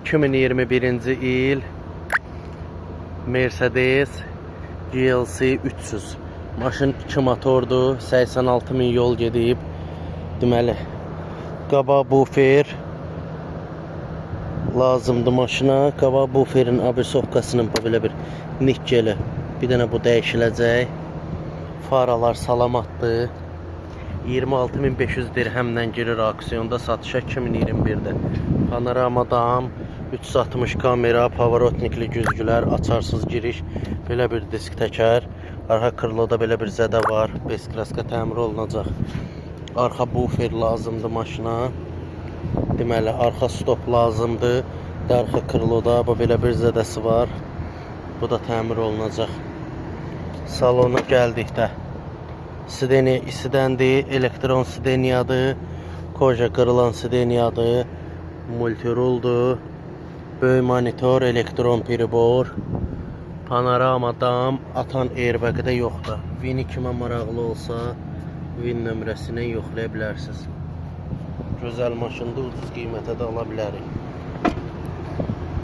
2021-ci il Mercedes GLC 300. Maşın 2 motordur, 86 min yol gedib. Deməli, qabaq bufer lazımdır maşına. Qabaq buferin abrsovkasının belə bir nikkeli. Bir dənə bu dəyişiləcək. Faralar salamatdır. 26.500 dirhemdən girir aksiyonda, satışa 2021-də. Panorama dam, 360 kamera, pavorotnikli güzgülər, açarsız giriş, belə bir disk təkər. Arxa krıloda belə bir zədə var, beskraska təmir olunacaq. Arxa bufer lazımdır maşına. Deməli, arxa stop lazımdır. Arxa krıloda bu belə bir zədəsi var. Bu da təmir olunacaq. Salona gəldikdə sideniya isidəndir, elektron sideniyadır, koja qırılan sideniyadır, multiruldur, böyük monitor, elektron pribor, panorama dam, atan airbagı da yoxdur. Vini kimə maraqlı olsa, Vin nömrəsindən yoxlaya bilərsiniz. Gözəl maşında ucuz qiymətə də ala bilərik.